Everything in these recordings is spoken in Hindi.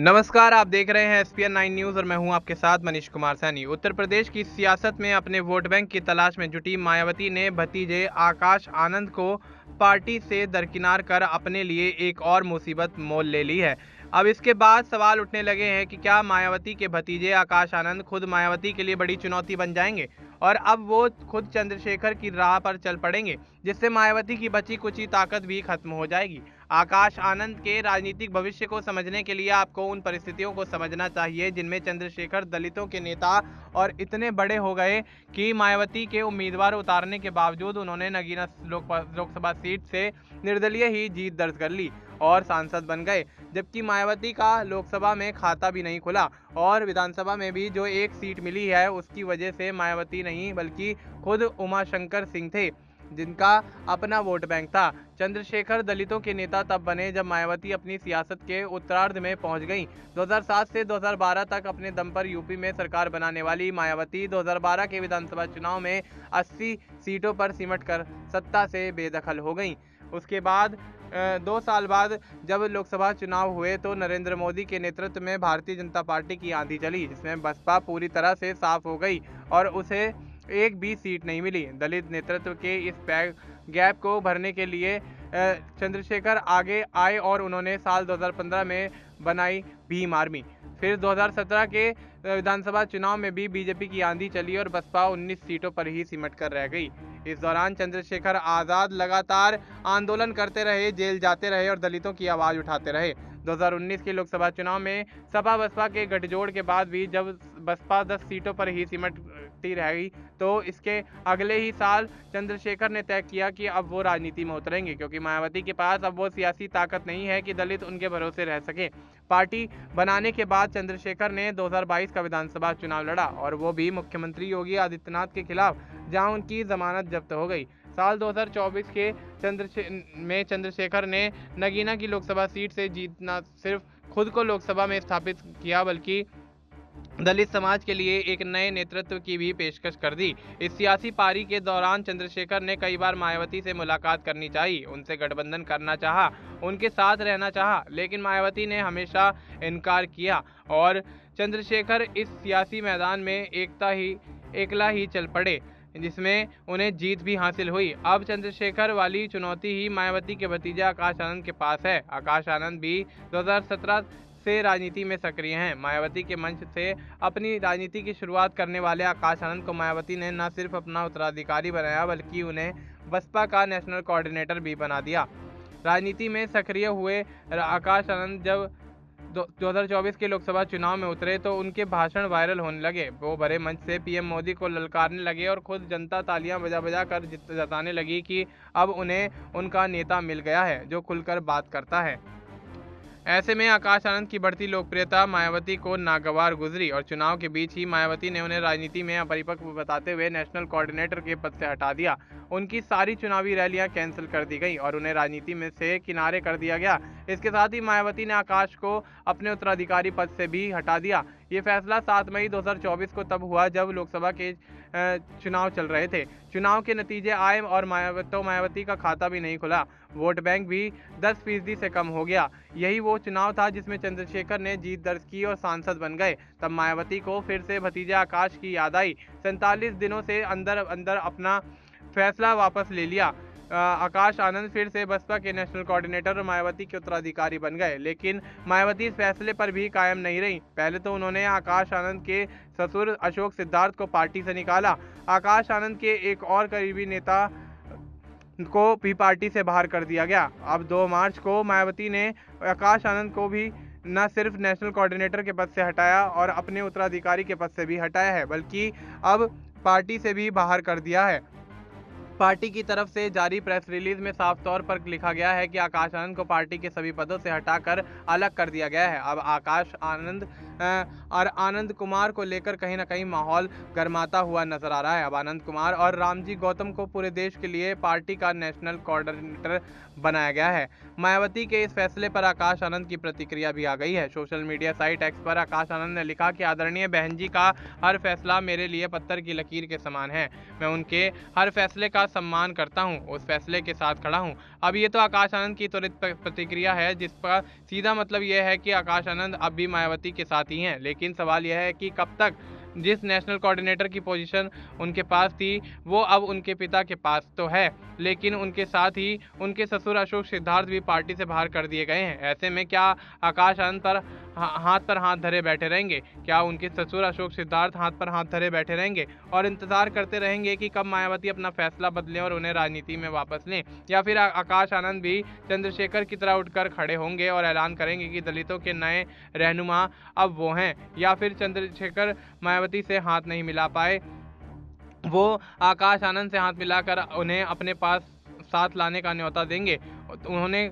नमस्कार, आप देख रहे हैं एसपीएन 9 न्यूज़ और मैं हूं आपके साथ मनीष कुमार सैनी। उत्तर प्रदेश की सियासत में अपने वोट बैंक की तलाश में जुटी मायावती ने भतीजे आकाश आनंद को पार्टी से दरकिनार कर अपने लिए एक और मुसीबत मोल ले ली है। अब इसके बाद सवाल उठने लगे हैं कि क्या मायावती के भतीजे आकाश आनंद खुद मायावती के लिए बड़ी चुनौती बन जाएंगे और अब वो खुद चंद्रशेखर की राह पर चल पड़ेंगे, जिससे मायावती की बची कुची ताकत भी खत्म हो जाएगी। आकाश आनंद के राजनीतिक भविष्य को समझने के लिए आपको उन परिस्थितियों को समझना चाहिए जिनमें चंद्रशेखर दलितों के नेता और इतने बड़े हो गए कि मायावती के उम्मीदवार उतारने के बावजूद उन्होंने नगीना लोकसभा सीट से निर्दलीय ही जीत दर्ज कर ली और सांसद बन गए, जबकि मायावती का लोकसभा में खाता भी नहीं खुला और विधानसभा में भी जो एक सीट मिली है उसकी वजह से मायावती नहीं बल्कि खुद उमाशंकर सिंह थे जिनका अपना वोट बैंक था। चंद्रशेखर दलितों के नेता तब बने जब मायावती अपनी सियासत के उत्तरार्ध में पहुंच गईं। 2007 से 2012 तक अपने दम पर यूपी में सरकार बनाने वाली मायावती 2012 के विधानसभा चुनाव में 80 सीटों पर सिमट कर सत्ता से बेदखल हो गईं। उसके बाद 2 साल बाद जब लोकसभा चुनाव हुए तो नरेंद्र मोदी के नेतृत्व में भारतीय जनता पार्टी की आंधी चली, जिसमें बसपा पूरी तरह से साफ हो गई और उसे एक भी सीट नहीं मिली। दलित नेतृत्व के इस गैप को भरने के लिए चंद्रशेखर आगे आए और उन्होंने साल 2015 में बनाई भीम आर्मी। फिर 2017 के विधानसभा चुनाव में भी बीजेपी की आंधी चली और बसपा 19 सीटों पर ही सिमट कर रह गई। इस दौरान चंद्रशेखर आजाद लगातार आंदोलन करते रहे, जेल जाते रहे और दलितों की आवाज उठाते रहे। 2019 के लोकसभा चुनाव में सपा बसपा के गठजोड़ के बाद भी जब बसपा 10 सीटों पर ही सिमटती रह गई तो इसके अगले ही साल चंद्रशेखर ने तय किया कि अब वो राजनीति में उतरेंगे, क्योंकि मायावती के पास अब वो सियासी ताकत नहीं है कि दलित उनके भरोसे रह सके। पार्टी बनाने के बाद चंद्रशेखर ने 2022 का विधानसभा चुनाव लड़ा और वो भी मुख्यमंत्री योगी आदित्यनाथ के खिलाफ, जहां उनकी जमानत जब्त हो गई। साल 2024 के चंद्रशेखर ने नगीना की लोकसभा सीट से जीतना सिर्फ खुद को लोकसभा में स्थापित किया बल्कि दलित समाज के लिए एक नए नेतृत्व की भी पेशकश कर दी। इस सियासी पारी के दौरान चंद्रशेखर ने कई बार मायावती से मुलाकात करनी चाहिए, उनसे गठबंधन करना चाहा, उनके साथ रहना चाहा, लेकिन मायावती ने हमेशा इनकार किया और चंद्रशेखर इस सियासी मैदान में एकला ही चल पड़े, जिसमें उन्हें जीत भी हासिल हुई। अब चंद्रशेखर वाली चुनौती ही मायावती के भतीजे आकाश आनंद के पास है। आकाश आनंद भी 2017 से राजनीति में सक्रिय हैं। मायावती के मंच से अपनी राजनीति की शुरुआत करने वाले आकाश आनंद को मायावती ने न सिर्फ अपना उत्तराधिकारी बनाया बल्कि उन्हें बसपा का नेशनल कोऑर्डिनेटर भी बना दिया। राजनीति में सक्रिय हुए आकाश आनंद जब 2024 के लोकसभा चुनाव में उतरे तो उनके भाषण वायरल होने लगे। वो बड़े मंच से पीएम मोदी को ललकारने लगे और खुद जनता तालियां बजा बजा कर जताने लगी कि अब उन्हें उनका नेता मिल गया है जो खुलकर बात करता है। ऐसे में आकाश आनंद की बढ़ती लोकप्रियता मायावती को नागवार गुजरी और चुनाव के बीच ही मायावती ने उन्हें राजनीति में अपरिपक्व बताते हुए नेशनल कोऑर्डिनेटर के पद से हटा दिया। उनकी सारी चुनावी रैलियां कैंसिल कर दी गई और उन्हें राजनीति में से किनारे कर दिया गया। इसके साथ ही मायावती ने आकाश को अपने उत्तराधिकारी पद से भी हटा दिया। ये फैसला 7 मई 2024 को तब हुआ जब लोकसभा के चुनाव चल रहे थे। चुनाव के नतीजे आए और मायावती का खाता भी नहीं खुला, वोट बैंक भी 10% से कम हो गया। यही वो चुनाव था जिसमें चंद्रशेखर ने जीत दर्ज की और सांसद बन गए। तब मायावती को फिर से भतीजे आकाश की याद आई। 47 दिनों से अंदर अंदर अपना फैसला वापस ले लिया। आकाश आनंद फिर से बसपा के नेशनल कोऑर्डिनेटर और मायावती के उत्तराधिकारी बन गए, लेकिन मायावती इस फैसले पर भी कायम नहीं रही। पहले तो उन्होंने आकाश आनंद के ससुर अशोक सिद्धार्थ को पार्टी से निकाला। आकाश आनंद के एक और करीबी नेता को भी पार्टी से बाहर कर दिया गया। अब 2 मार्च को मायावती ने आकाश आनंद को भी न सिर्फ नेशनल कोऑर्डिनेटर के पद से हटाया और अपने उत्तराधिकारी के पद से भी हटाया है, बल्कि अब पार्टी से भी बाहर कर दिया है। पार्टी की तरफ से जारी प्रेस रिलीज में साफ तौर पर लिखा गया है कि आकाश आनंद को पार्टी के सभी पदों से हटाकर अलग कर दिया गया है। अब आकाश आनंद और आनंद कुमार को लेकर कहीं ना कहीं माहौल गर्माता हुआ नजर आ रहा है। अब आनंद कुमार और रामजी गौतम को पूरे देश के लिए पार्टी का नेशनल कोऑर्डिनेटर बनाया गया है। मायावती के इस फैसले पर आकाश आनंद की प्रतिक्रिया भी आ गई है। सोशल मीडिया साइट एक्स पर आकाश आनंद ने लिखा कि आदरणीय बहन जी का हर फैसला मेरे लिए पत्थर की लकीर के समान है। मैं उनके हर फैसले का सम्मान करता हूं, उस फैसले के साथ खड़ा हूं। अब ये तो आकाश आनंद की त्वरित प्रतिक्रिया है, जिस पर सीधा मतलब यह है कि आकाश आनंद अब भी मायावती के साथ ही हैं। लेकिन सवाल यह है कि कब तक? जिस नेशनल कोऑर्डिनेटर की पोजीशन उनके पास थी, वो अब उनके पिता के पास तो है, लेकिन उनके साथ ही उनके ससुर अशोक सिद्धार्थ भी पार्टी से बाहर कर दिए गए हैं। ऐसे में क्या आकाश आनंद पर हाथ धरे बैठे रहेंगे? क्या उनके ससुर अशोक सिद्धार्थ हाथ पर हाथ धरे बैठे रहेंगे और इंतजार करते रहेंगे कि कब मायावती अपना फैसला बदलें और उन्हें राजनीति में वापस लें? या फिर आकाश आनंद भी चंद्रशेखर की तरह उठकर खड़े होंगे और ऐलान करेंगे कि दलितों के नए रहनुमा अब वो हैं? या फिर चंद्रशेखर मायावती से हाथ नहीं मिला पाए, वो आकाश आनंद से हाथ मिलाकर उन्हें अपने पास साथ लाने का न्योता देंगे? उन्होंने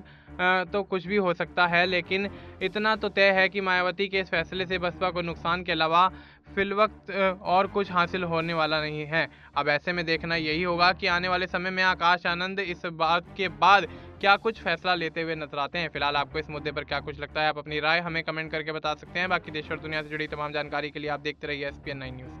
तो कुछ भी हो सकता है, लेकिन इतना तो तय है कि मायावती के इस फैसले से बसपा को नुकसान के अलावा फिलवक्त और कुछ हासिल होने वाला नहीं है। अब ऐसे में देखना यही होगा कि आने वाले समय में आकाश आनंद इस बात के बाद क्या कुछ फैसला लेते हुए नजर आते हैं। फिलहाल आपको इस मुद्दे पर क्या कुछ लगता है? आप अपनी राय हमें कमेंट करके बता सकते हैं। बाकी देश और दुनिया से जुड़ी तमाम जानकारी के लिए आप देखते रहिए SPN 9 न्यूज़।